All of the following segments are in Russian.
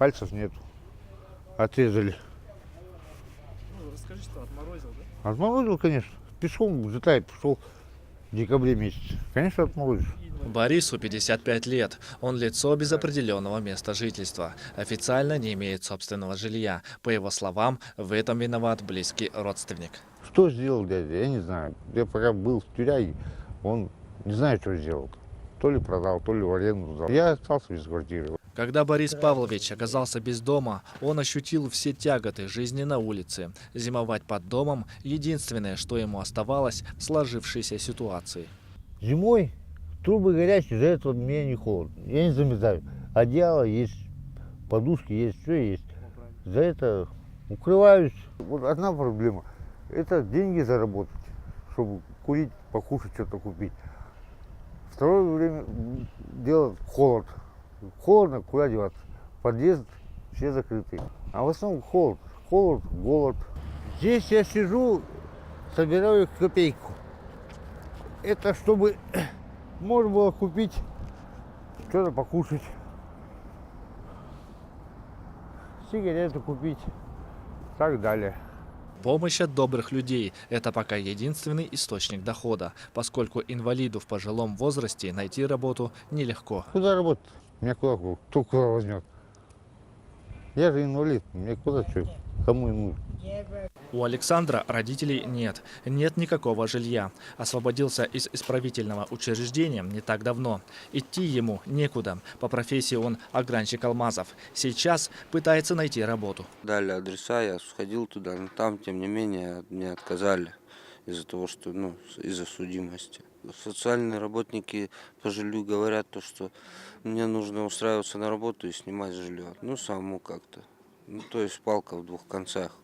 пальцев нет. Отрезали. Ну, расскажи, что отморозил, да? Отморозил, конечно. Пешком в Житаев пришел в декабре месяце. Конечно, отморозил. Борису 55 лет. Он лицо без определенного места жительства. Официально не имеет собственного жилья. По его словам, в этом виноват близкий родственник. Что сделал дядя, я не знаю. Я пока был в тюряге, он не знает, что сделал. То ли продал, то ли в аренду сдал. Я остался без квартиры. Когда Борис Павлович оказался без дома, он ощутил все тяготы жизни на улице. Зимовать под домом – единственное, что ему оставалось в сложившейся ситуации. Зимой трубы горячие, за это мне не холодно. Я не замерзаю. Одеяло есть, подушки есть, все есть. За это укрываюсь. Вот одна проблема – это деньги заработать, чтобы курить, покушать, что-то купить. Второе время дело холод. Холодно, куда деваться? Подъезд все закрыты. А в основном холод, голод. Здесь я сижу, собираю копейку. Это чтобы можно было купить, что-то покушать, сигареты купить, так далее. Помощь от добрых людей – это пока единственный источник дохода, поскольку инвалиду в пожилом возрасте найти работу нелегко. Куда работать? Меня куда, кто куда возьмет? Я же инвалид, мне куда что, кому и нужно? У Александра родителей нет. Нет никакого жилья. Освободился из исправительного учреждения не так давно. Идти ему некуда. По профессии он огранщик алмазов. Сейчас пытается найти работу. Дали адреса, я сходил туда, но там, тем не менее, мне отказали из-за того, что, из-за судимости. Социальные работники по жилью говорят, что мне нужно устраиваться на работу и снимать жилье. Самому как-то. То есть палка в двух концах.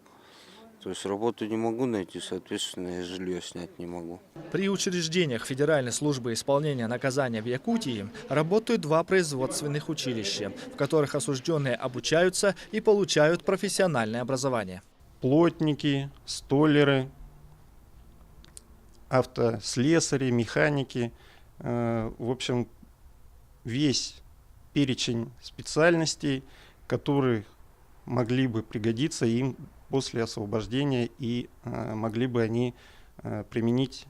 То есть работу не могу найти, соответственно, и жилье снять не могу. При учреждениях Федеральной службы исполнения наказания в Якутии работают 2 производственных училища, в которых осужденные обучаются и получают профессиональное образование. Плотники, столяры, автослесари, механики. В общем, весь перечень специальностей, которые могли бы пригодиться им после освобождения, и могли бы они применить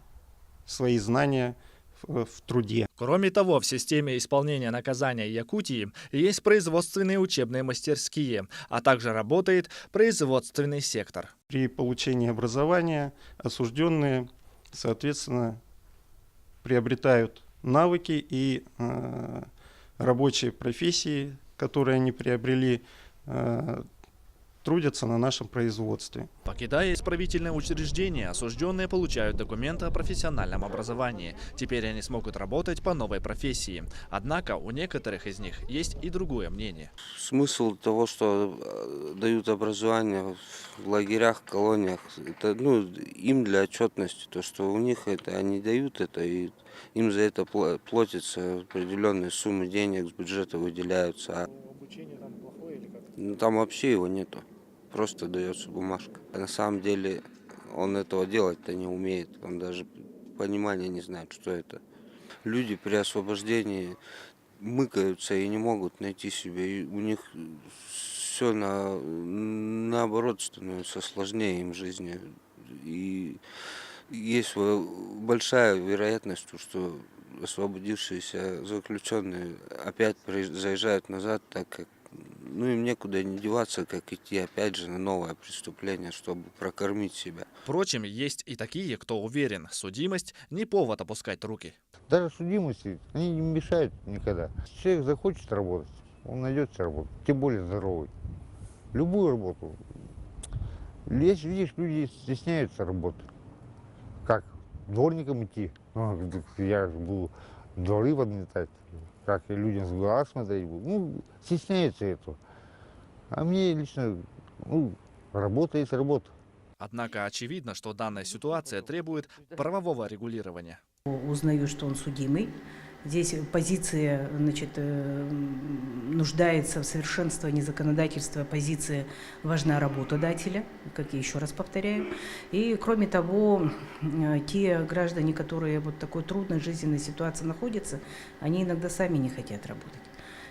свои знания в труде. Кроме того, в системе исполнения наказания Якутии есть производственные учебные мастерские, а также работает производственный сектор. При получении образования осужденные, соответственно, приобретают навыки и рабочие профессии, которые они приобрели, трудятся на нашем производстве. Покидая исправительное учреждение, осужденные получают документы о профессиональном образовании. Теперь они смогут работать по новой профессии. Однако у некоторых из них есть и другое мнение. Смысл того, что дают образование в лагерях, колониях, это им для отчетности, то, что у них это они дают это, и им за это платятся определенные суммы денег, с бюджета выделяются. Обучение там плохое или как? Там вообще его нету. Просто дается бумажка. А на самом деле он этого делать-то не умеет. Он даже понимания не знает, что это. Люди при освобождении мыкаются и не могут найти себе. И у них все наоборот становится сложнее им в жизни. И есть большая вероятность, что освободившиеся заключенные опять заезжают назад, так как им некуда не деваться, как идти опять же на новое преступление, чтобы прокормить себя. Впрочем, есть и такие, кто уверен, судимость не повод опускать руки. Даже судимости, они не мешают никогда. Если человек захочет работать, он найдет себе работу, тем более здоровый. Любую работу. Если видишь, люди стесняются работы. Как дворником идти? Я же буду дворы подметать. Как и людям с глаз смотреть буду. Стесняются этого. А мне лично, работа есть работа. Однако очевидно, что данная ситуация требует правового регулирования. Узнаю, что он судимый. Здесь позиция, нуждается в совершенствовании законодательства. Позиция важна работодателя, как я еще раз повторяю. И кроме того, те граждане, которые в такой трудной жизненной ситуации находятся, они иногда сами не хотят работать.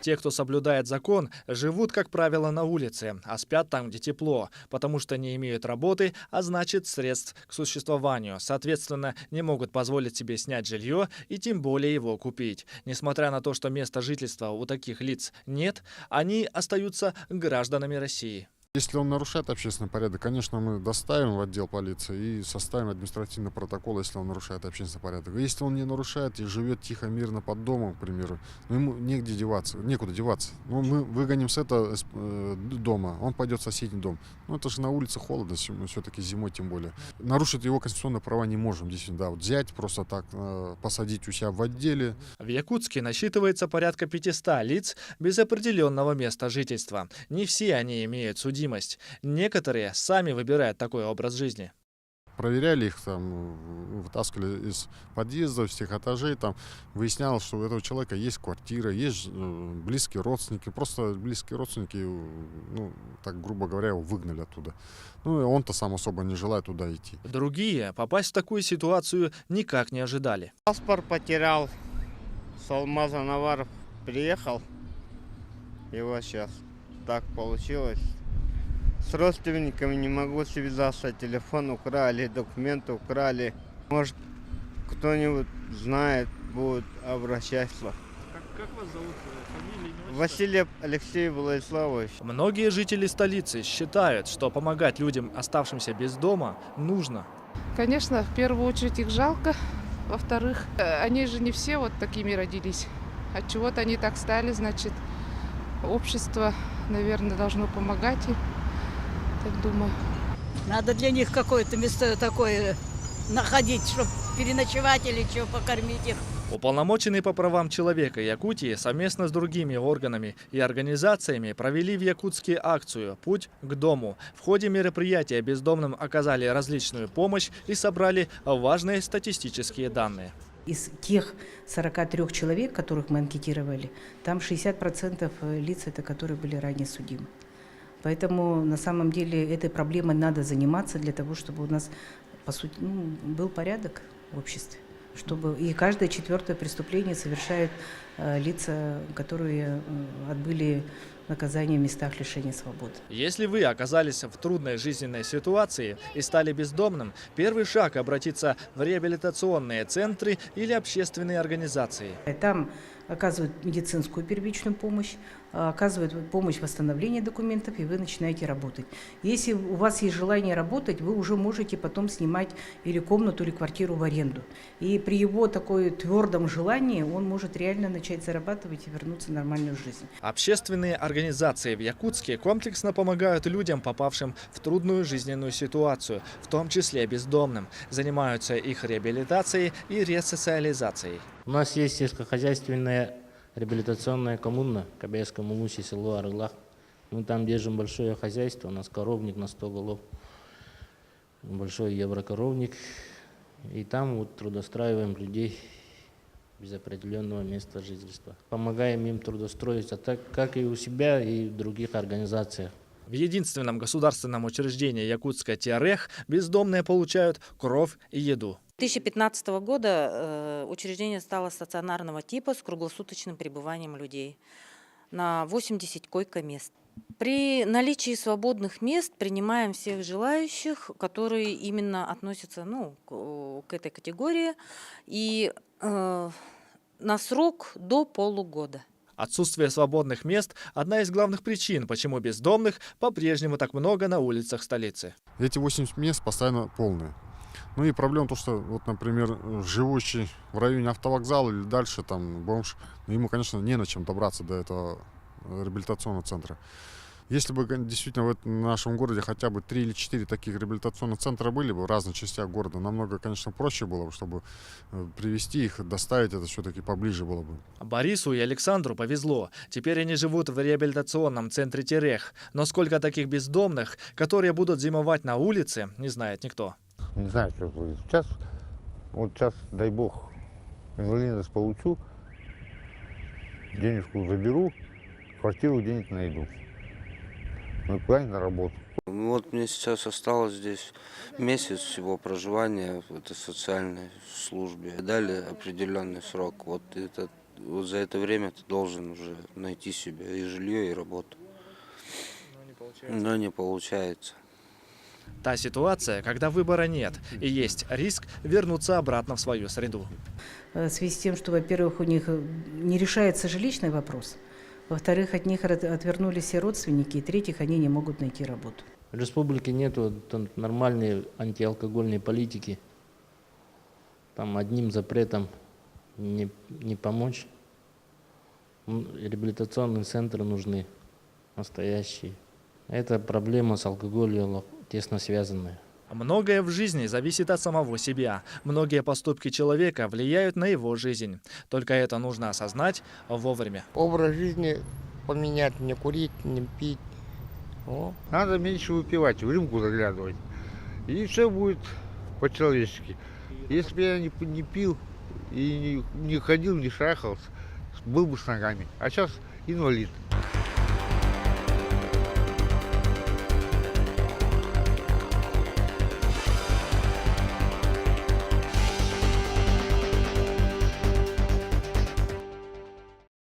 те, кто соблюдает закон, живут, как правило, на улице, а спят там, где тепло, потому что не имеют работы, а значит средств к существованию. Соответственно, не могут позволить себе снять жилье и тем более его купить. Несмотря на то, что места жительства у таких лиц нет, они остаются гражданами России. Если он нарушает общественный порядок, конечно, мы доставим в отдел полиции и составим административный протокол, если он нарушает общественный порядок. А если он не нарушает и живет тихо, мирно под домом, к примеру, ну, ему некуда деваться. Ну, мы выгоним с этого дома, он пойдет в соседний дом. Ну, это же на улице холодно, все-таки зимой тем более. Нарушить его конституционные права не можем, действительно, да. Вот взять, просто так посадить у себя в отделе. В Якутске насчитывается порядка 500 лиц без определенного места жительства. Не все они имеют судимость. Некоторые сами выбирают такой образ жизни. Проверяли их, там, вытаскивали из подъездов, всех этажей, там, выяснялось, что у этого человека есть квартира, есть близкие родственники. Просто близкие родственники, ну, так грубо говоря, его выгнали оттуда. Ну, и он-то сам особо не желает туда идти. Другие попасть в такую ситуацию никак не ожидали. Паспорт потерял, с Алмаза Наваров приехал, и вот сейчас так получилось. С родственниками не могу связаться, телефон украли, документы украли. Может, кто-нибудь знает, будет обращаться. Как вас зовут? Фамилия, имя, отчество? Василий Алексей Владиславович. Многие жители столицы считают, что помогать людям, оставшимся без дома, нужно. Конечно, в первую очередь их жалко. Во-вторых, они же не все вот такими родились. От чего-то они так стали, значит, общество, наверное, должно помогать им. Так думаю. Надо для них какое-то место такое находить, чтобы переночевать или что, покормить их. Уполномоченные по правам человека Якутии совместно с другими органами и организациями провели в Якутске акцию «Путь к дому». В ходе мероприятия бездомным оказали различную помощь и собрали важные статистические данные. Из тех 43 человек, которых мы анкетировали, там 60% лиц, это которые были ранее судимы. Поэтому на самом деле этой проблемой надо заниматься для того, чтобы у нас, по сути, был порядок в обществе. Чтобы и каждое 4-е преступление совершают лица, которые отбыли наказание в местах лишения свободы. Если вы оказались в трудной жизненной ситуации и стали бездомным, первый шаг – обратиться в реабилитационные центры или общественные организации. Там оказывают медицинскую первичную помощь, оказывают помощь в восстановлении документов, и вы начинаете работать. Если у вас есть желание работать, вы уже можете потом снимать или комнату, или квартиру в аренду. И при его такой твердом желании он может реально начать зарабатывать и вернуться в нормальную жизнь. Общественные организации в Якутске комплексно помогают людям, попавшим в трудную жизненную ситуацию, в том числе бездомным, занимаются их реабилитацией и ресоциализацией. У нас есть сельскохозяйственная реабилитационная коммуна Кабейская Мумуси, село Арылах. Мы там держим большое хозяйство, у нас коровник на 100 голов, большой еврокоровник. И там вот трудоустраиваем людей без определенного места жительства. Помогаем им трудоустроиться, так как и у себя, и в других организациях. В единственном государственном учреждении Якутска ТИАРЭХ бездомные получают кров и еду. С 2015 года учреждение стало стационарного типа с круглосуточным пребыванием людей на 80 койко-мест. При наличии свободных мест принимаем всех желающих, которые именно относятся к этой категории, и на срок до полугода. Отсутствие свободных мест – одна из главных причин, почему бездомных по-прежнему так много на улицах столицы. Эти 80 мест постоянно полные. Ну и проблема в том, что, вот, например, живущий в районе автовокзала или дальше, там, бомж, ему, конечно, не на чем добраться до этого реабилитационного центра. Если бы действительно в нашем городе хотя бы 3 или 4 таких реабилитационных центра были бы в разных частях города, намного, конечно, проще было бы, чтобы привезти их, доставить это все-таки поближе было бы. Борису и Александру повезло. Теперь они живут в реабилитационном центре ТИАРЭХ. Но сколько таких бездомных, которые будут зимовать на улице, не знает никто. Не знаю, что будет. Сейчас, дай бог, инвалидность получу, денежку заберу, квартиру где-нибудь найду. Ну, куда-нибудь на работу. Вот мне сейчас осталось здесь месяц всего проживания в этой социальной службе. Дали определенный срок. Вот этот вот за это время ты должен уже найти себе и жилье, и работу. Но не получается. Та ситуация, когда выбора нет и есть риск вернуться обратно в свою среду. В связи с тем, что, во-первых, у них не решается жилищный вопрос, во-вторых, от них отвернулись все родственники, и в-третьих, они не могут найти работу. В республике нет нормальной антиалкогольной политики. Там одним запретом не помочь. Реабилитационные центры нужны, настоящие. Это проблема с алкоголем тесно связанная. Многое в жизни зависит от самого себя. Многие поступки человека влияют на его жизнь. Только это нужно осознать вовремя. Образ жизни поменять, не курить, не пить. Надо меньше выпивать, в рюмку заглядывать. И все будет по-человечески. Если бы я не пил и не ходил, не шарахался, был бы с ногами. А сейчас инвалид.